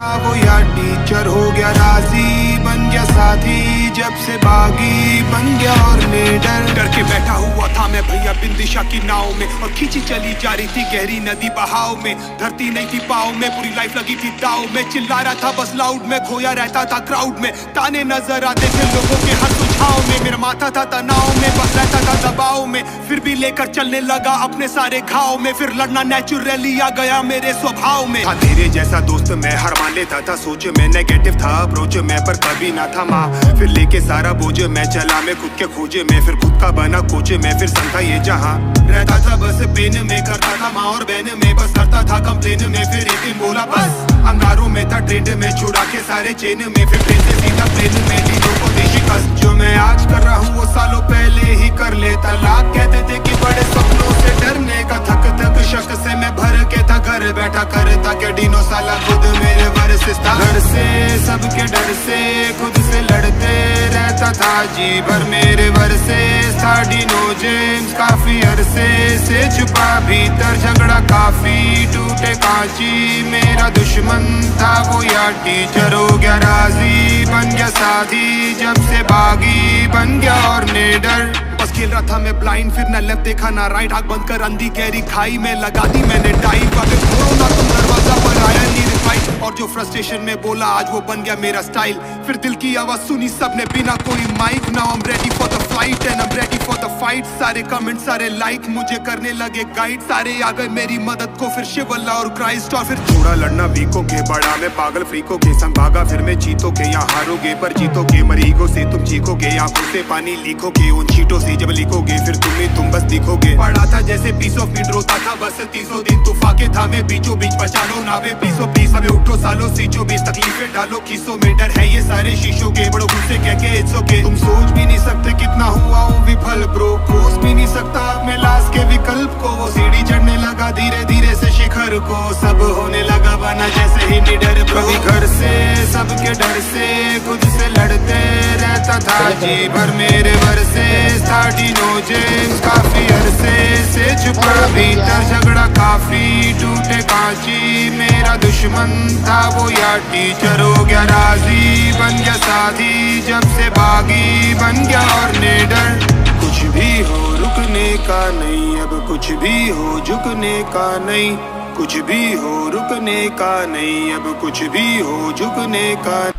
वो यार टीचर हो गया राजी, बन गया साथी जब से बागी बन गया और निडर। डर के बैठा हुआ था मैं भैया बिन दिशा की नाव में, और खींची चली जा रही थी गहरी नदी बहाव में। धरती नहीं थी पाँव में, पूरी लाइफ लगी थी दाव में। चिल्ला रहा था बस लाउड में, खोया रहता था क्राउड में। ताने नजर आते थे लोगों के हर सुझाव में। मेरा माथा था तनाव में, बस रहता था दबाव में। फिर भी लेकर चलने लगा अपने सारे घाव में। फिर लड़ना नेचुरली आ गया मेरे स्वभाव में। था तेरे जैसा दोस्त मैं हार मान लेता था, सोच में नेगेटिव था अप्रोच में, पर कभी ना था माँ। फिर लेके सारा बोझ मैं चला, मैं खुद के खोजे में। फिर खुद का बना कोच में, फिर संथा ये जहाँ रहता था बस पेन में। करता था माँ और बहन में, बस करता था कंप्लेन में। फिर एक दिन बोला बस, अंगारों में था ट्रेंड में, छुड़ा के सारे चेन में। फिर ट्रेन से सीधा प्लेन में, तीनों को देशी कस। जो मैं आज कर रहा हूँ वो सालों पहले ही कर लेता। लाख कहते थे कि बड़े सपनों से डरने का, थक थक शक से मैं भर के था घर बैठा करता क्या डिनो साला खुद मेरे वर्सेस था। घर से सबके डर से खुद से लड़ते रहता था जी भर मेरे वर्सेस था। डिनो जेम्स काफी अरसे से छुपा भीतर झगड़ा काफी टूटे कांची। मेरा दुश्मन था वो यार टीचर हो गया राजी, बन गया साथी जब से बागी बन गया और निडर। बस खेल रहा था मैं ब्लाइंड, फिर न लेफ्ट देखा ना राइट। आँख बंद कर अंधी गहरी खाई में लगा दी मैंने डाइव। अगर छोड़ो ना तुम दरवाजा पर आया नहीं रिप्लाई, और जो फ्रस्ट्रेशन में बोला आज वो बन गया मेरा स्टाइल। फिर दिल की आवाज सुनी सबने बिना कोई mic. Now I am ready for the flight and I am ready for the fight. सारे कमेंट सारे लाइक मुझे करने लगे गाइड। सारे आ गए मेरी मदद को, फिर शिव अल्लाह और क्राइस्ट। और फिर थोड़ा लड़ना वीकों के, बड़ा मैं पागल फ्रीकों के संग भागा। फिर मैं जीतोगे यहाँ हारोगे, पर जीतोगे मरीगो से तुम चीखोगे। आंखों से पानी लीखोगे उन चीटों से जब लिखोगे। फिर तुम बस दिखोगे। पढ़ा था जैसे पीस ऑफ मीट, रोता था बस 300 दिन। तूफाके था मैं बीचों बीच, बचा लो नावे पीसो पीस। हमें उठो सालों सीचो बीस, तकलीफें डालो खीसों में। डर है ये सारे शीशों के, बड़ो गुस्से कह के इट्स ओके। तुम सोच भी नहीं सकते कितना हुआ हूँ विफल ब्रो। कोस भी नहीं सकता अपने लाश के विकल्प को। वो सीढ़ी चढ़ने लगा धीरे धीरे से शिखर को। सब होने लगा बना जैसे ही निडर। कभी घर से सबके डर से खुद से लड़ते रहता था जी भर मेरे वर्सेस था। डिनो जेम्स काफी अरसे से छुपा भीतर झगड़ा काफी टूटे कांची। मेरा दुश्मन था वो यार टीचर हो गया राजी, बन गया साथी जब से बागी बन गया और निडर। कुछ भी हो रुकने का नहीं, अब कुछ भी हो झुकने का नहीं। कुछ भी हो रुकने का नहीं, अब कुछ भी हो झुकने का।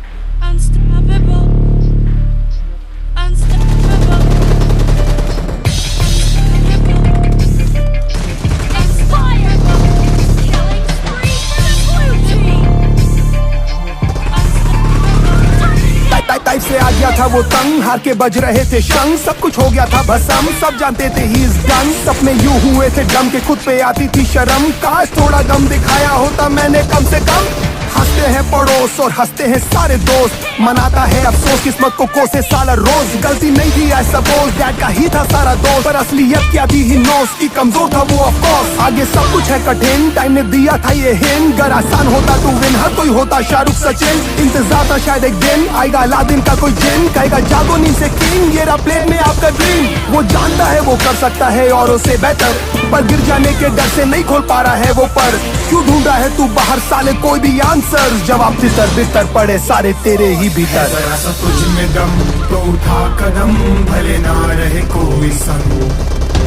टाइप से आ गया था वो तंग, हार के बज रहे थे शंख। सब कुछ हो गया था भसम, सब जानते थे ही इज डन। सपने यूं हुए थे डम के, खुद पे आती थी शर्म। काश थोड़ा दम दिखाया होता मैंने कम से कम। हंसते हैं पड़ोस और हंसते हैं सारे दोस्त, मनाता है अफसोस किस्मत को कोसे साला रोज। गलती नहीं थी आई सपोज, डैड का ही था सारा दोस्त। पर असलियत क्या थी ही नोस की, कमजोर था वो ऑफ कोर्स। आगे सब कुछ है कठिन, टाइम ने दिया था ये हिंट। अगर आसान होता तो विन हर कोई होता शाहरुख सचिन। इंतजार था शायद एक दिन आएगा अलादीन का कोई जिन, कहेगा जागो नींद से किंग, ये रहा प्लेन में आपका ड्रीम। वो जानता है वो कर सकता है औरों से बेहतर, पर गिर जाने के डर से नहीं खोल पा रहा है वो पर। क्यों ढूंढ रहा है तू बाहर साले कोई भी आंसर, जवाब तितर बितर पड़े सारे तेरे ही भीतर। जरा सा तुझ में दम तो उठा कदम, भले ना रहे कोई संग।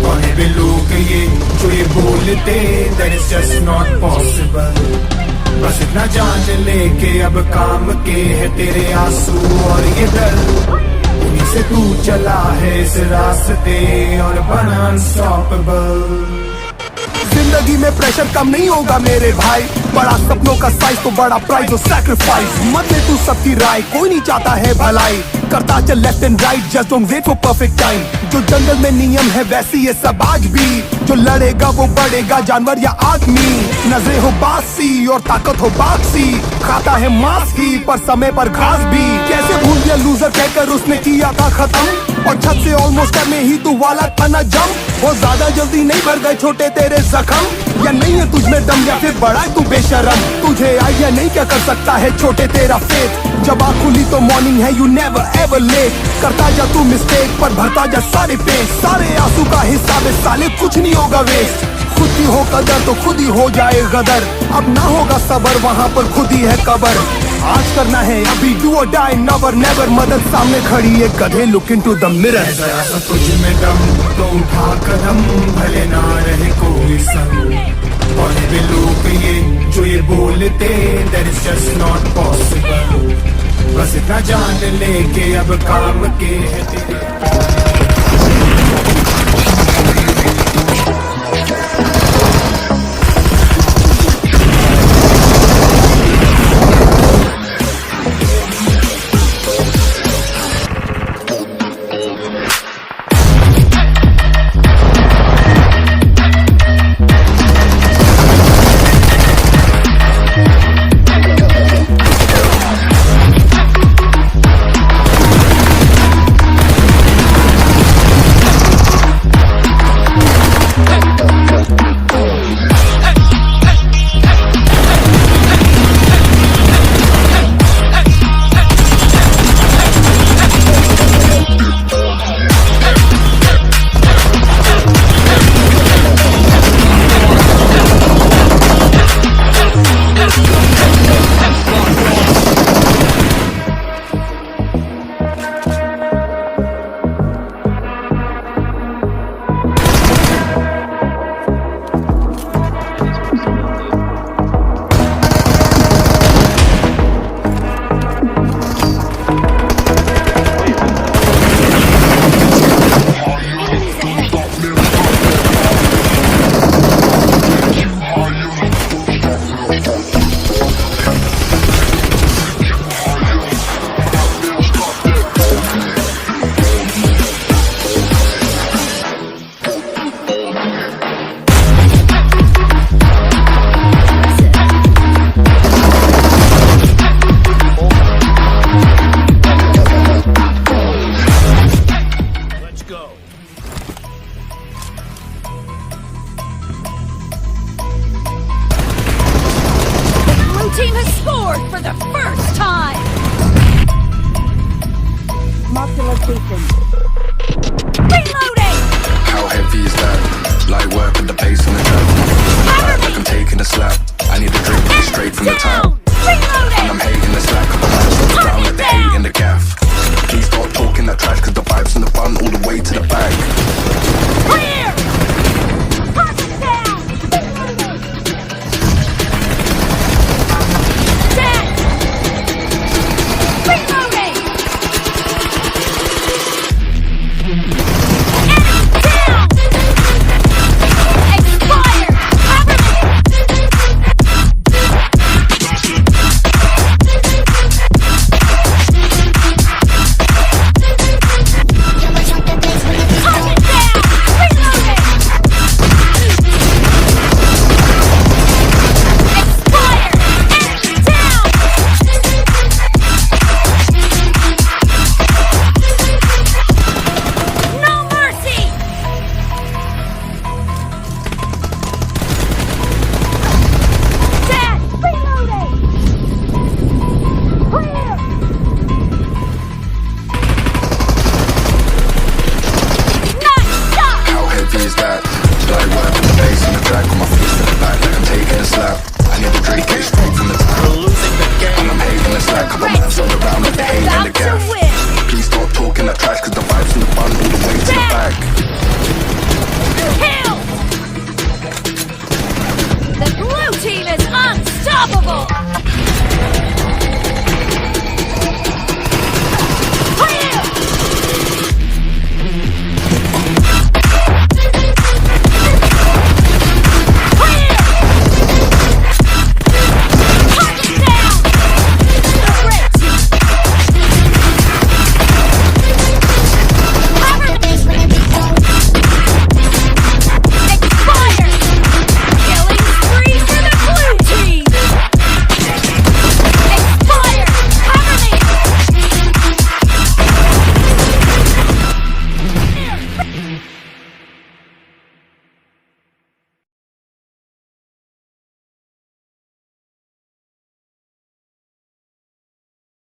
कौन है वे लोग ये जो ये बोलते, that is just not possible। बस इतना जान ले के अब काम के है तेरे आंसू और ये डर। उन्हीं से तू चला है इस रास्ते और बना अनस्टॉपेबल। जिंदगी में प्रेशर कम नहीं होगा मेरे भाई, बड़ा सपनों का साइज तो बड़ा प्राइस और सैक्रिफाइस। मत ले तू सबकी राय, कोई नहीं चाहता है भलाई। करता चल left and right, just don't wait for perfect time. जो जंगल में नियम है वैसे ये सब आज भी, जो लड़ेगा वो बढ़ेगा जानवर या आदमी। नजरें हो बासी और ताकत हो बाक्सी, खाता है मांस ही पर समय पर घास भी। कैसे भूल गया लूजर कहकर उसने किया था खत्म, और छत से ऑलमोस्ट करने ही तू वाला था ना जम। वो ज्यादा जल्दी नहीं भर गए छोटे तेरे जख्म, या नहीं है तुझमें दम या फिर बड़ा है तू बेशरम। तुझे आइडिया नहीं क्या कर सकता है छोटे तेरा फेथ, जब आँख खुली तो मॉर्निंग है यू नेवर एवर लेट। करता जा तू मिस्टेक पर भरता जा सारे पेज, सारे आंसू का हिसाब है साले कुछ नहीं होगा वेस्ट। खुद की हो कदर तो खुद ही हो जाए गदर। अब ना होगा सबर वहाँ पर खुद ही है कबर। आज करना है अभी, डू और डाई नेवर नेवर। मदद सामने खड़ी है गधे, लुक इनटू द मिरर। जरा सा तुझ में दम तो उठा कदम, भले ना रहे कोई संग। और भी लोग ये जो ये बोलते, that is just not possible। बस इतना जान ले के अब काम के है तेरे। Team has scored for the first time! Mark the location. Reloading! How heavy is that? Light work with the pace on the track. Like I'm taking a slap. I need a drink straight from the tap. Reloading! And I'm hating the slack. I'm around with the hate and the gaff. Please stop talking that trash, cause the vibes in the bun all the way to the bag. Clear! Target down! Dead! Reloading! Enemy down! Expired! Cover me! Target down! Reloading! Expired! Enemy down! No mercy! Dead! Reloading! Clear! Nice shot! How heavy is that? Light work with the pace on the track. On my feet to the back like I'm taking a slap. I need a drink straight from the tap. And I'm hating the slack. Couple man's all around with the hate and the About to gaff. win! Please stop talking that trash, cause the vibes in the bun all the way to the bag. Kill! The blue team is unstoppable!